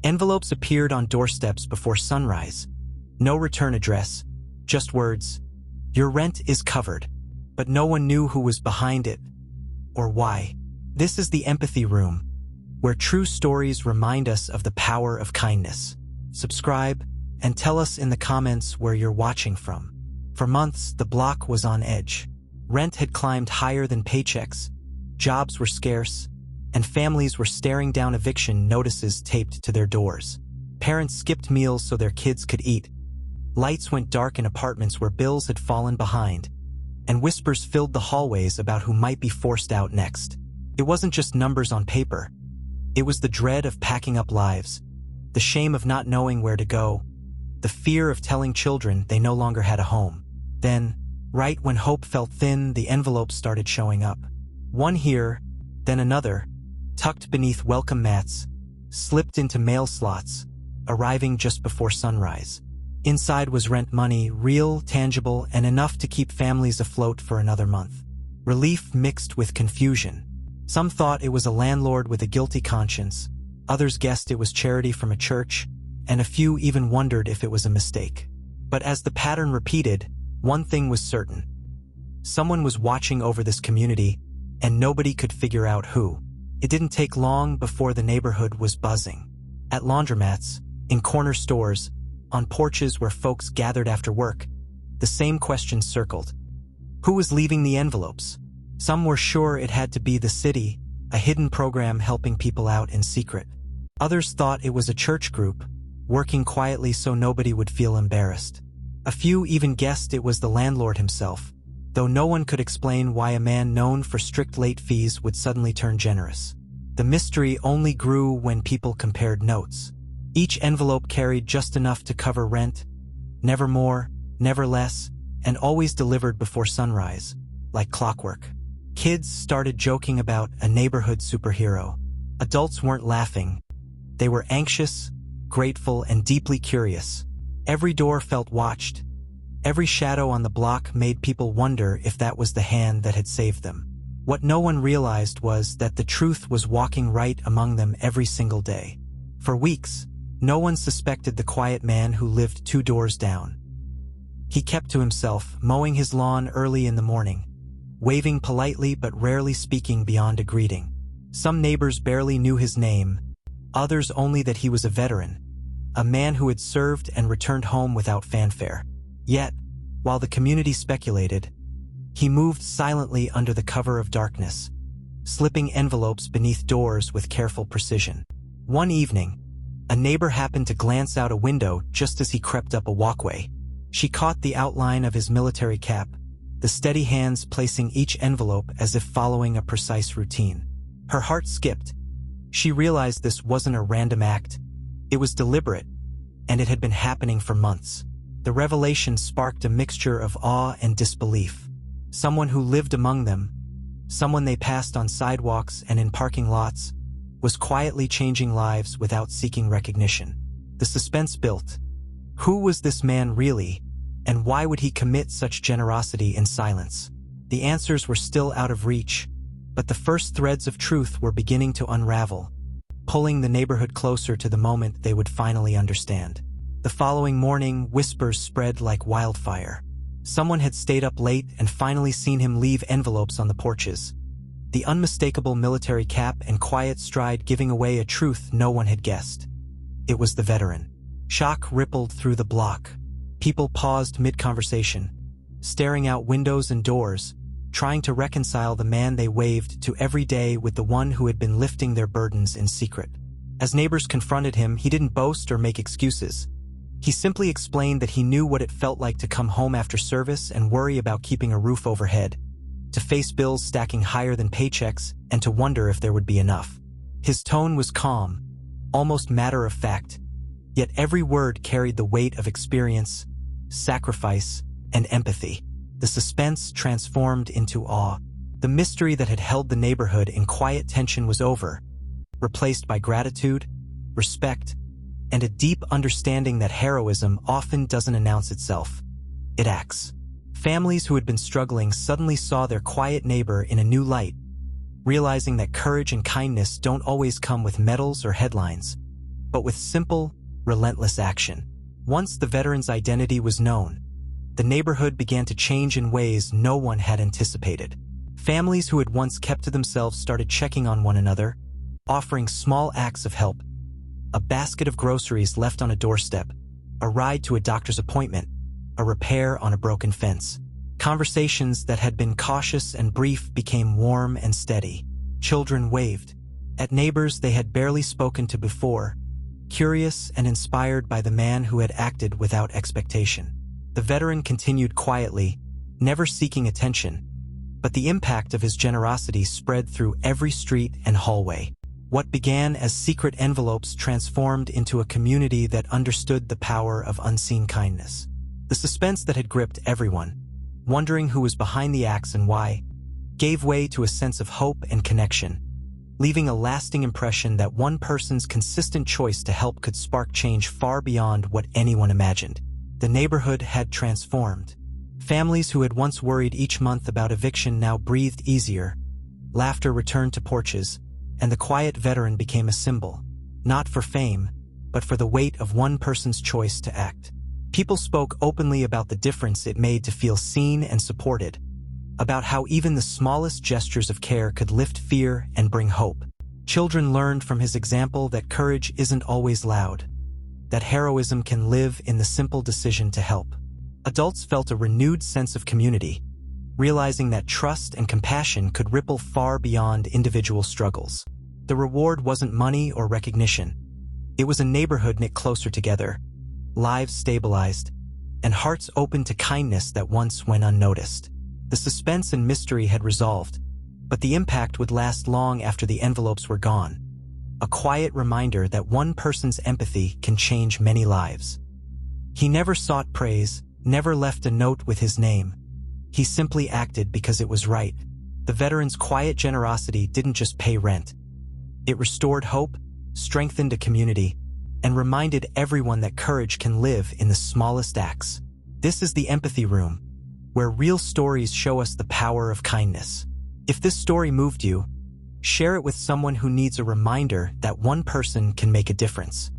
Envelopes appeared on doorsteps before sunrise. No return address, just words. Your rent is covered. But no one knew who was behind it or why. This is the empathy room, where true stories remind us of the power of kindness. Subscribe and tell us in the comments where you're watching from. For months, the block was on edge. Rent had climbed higher than paychecks, jobs were scarce, and families were staring down eviction notices taped to their doors. Parents skipped meals so their kids could eat. Lights went dark in apartments where bills had fallen behind, and whispers filled the hallways about who might be forced out next. It wasn't just numbers on paper. It was the dread of packing up lives, the shame of not knowing where to go, the fear of telling children they no longer had a home. Then, right when hope felt thin, the envelopes started showing up. One here, then another, tucked beneath welcome mats, slipped into mail slots, arriving just before sunrise. Inside was rent money, real, tangible, and enough to keep families afloat for another month. Relief mixed with confusion. Some thought it was a landlord with a guilty conscience, others guessed it was charity from a church, and a few even wondered if it was a mistake. But as the pattern repeated, one thing was certain. Someone was watching over this community, and nobody could figure out who. It didn't take long before the neighborhood was buzzing. At laundromats, in corner stores, on porches where folks gathered after work, the same question circled. Who was leaving the envelopes? Some were sure it had to be the city, a hidden program helping people out in secret. Others thought it was a church group, working quietly so nobody would feel embarrassed. A few even guessed it was the landlord himself, though no one could explain why a man known for strict late fees would suddenly turn generous. The mystery only grew when people compared notes. Each envelope carried just enough to cover rent, never more, never less, and always delivered before sunrise, like clockwork. Kids started joking about a neighborhood superhero. Adults weren't laughing. They were anxious, grateful, and deeply curious. Every door felt watched. Every shadow on the block made people wonder if that was the hand that had saved them. What no one realized was that the truth was walking right among them every single day. For weeks, no one suspected the quiet man who lived 2 doors down. He kept to himself, mowing his lawn early in the morning, waving politely but rarely speaking beyond a greeting. Some neighbors barely knew his name, others only that he was a veteran, a man who had served and returned home without fanfare. Yet, while the community speculated, he moved silently under the cover of darkness, slipping envelopes beneath doors with careful precision. One evening, a neighbor happened to glance out a window just as he crept up a walkway. She caught the outline of his military cap, the steady hands placing each envelope as if following a precise routine. Her heart skipped. She realized this wasn't a random act. It was deliberate, and it had been happening for months. The revelation sparked a mixture of awe and disbelief. Someone who lived among them, someone they passed on sidewalks and in parking lots, was quietly changing lives without seeking recognition. The suspense built. Who was this man really, and why would he commit such generosity in silence? The answers were still out of reach, but the first threads of truth were beginning to unravel, pulling the neighborhood closer to the moment they would finally understand. The following morning, whispers spread like wildfire. Someone had stayed up late and finally seen him leave envelopes on the porches. The unmistakable military cap and quiet stride giving away a truth no one had guessed. It was the veteran. Shock rippled through the block. People paused mid-conversation, staring out windows and doors, trying to reconcile the man they waved to every day with the one who had been lifting their burdens in secret. As neighbors confronted him, he didn't boast or make excuses. He simply explained that he knew what it felt like to come home after service and worry about keeping a roof overhead, to face bills stacking higher than paychecks, and to wonder if there would be enough. His tone was calm, almost matter-of-fact, yet every word carried the weight of experience, sacrifice, and empathy. The suspense transformed into awe. The mystery that had held the neighborhood in quiet tension was over, replaced by gratitude, respect, and a deep understanding that heroism often doesn't announce itself. It acts. Families who had been struggling suddenly saw their quiet neighbor in a new light, realizing that courage and kindness don't always come with medals or headlines. but with simple, relentless action. Once the veteran's identity was known, the neighborhood began to change in ways no one had anticipated. Families who had once kept to themselves started checking on one another, offering small acts of help. A basket of groceries left on a doorstep, a ride to a doctor's appointment, a repair on a broken fence. Conversations that had been cautious and brief became warm and steady. Children waved at neighbors they had barely spoken to before, curious and inspired by the man who had acted without expectation. The veteran continued quietly, never seeking attention, but the impact of his generosity spread through every street and hallway. What began as secret envelopes transformed into a community that understood the power of unseen kindness. The suspense that had gripped everyone, wondering who was behind the acts and why, gave way to a sense of hope and connection, leaving a lasting impression that one person's consistent choice to help could spark change far beyond what anyone imagined. The neighborhood had transformed. Families who had once worried each month about eviction now breathed easier. Laughter returned to porches, and the quiet veteran became a symbol, not for fame, but for the weight of one person's choice to act. People spoke openly about the difference it made to feel seen and supported, about how even the smallest gestures of care could lift fear and bring hope. Children learned from his example that courage isn't always loud, that heroism can live in the simple decision to help. Adults felt a renewed sense of community, realizing that trust and compassion could ripple far beyond individual struggles. The reward wasn't money or recognition. It was a neighborhood knit closer together, lives stabilized, and hearts open to kindness that once went unnoticed. The suspense and mystery had resolved, but the impact would last long after the envelopes were gone. A quiet reminder that one person's empathy can change many lives. He never sought praise, never left a note with his name. He simply acted because it was right. The veteran's quiet generosity didn't just pay rent. It restored hope, strengthened a community, and reminded everyone that courage can live in the smallest acts. This is the Empathy Room, where real stories show us the power of kindness. If this story moved you, share it with someone who needs a reminder that one person can make a difference.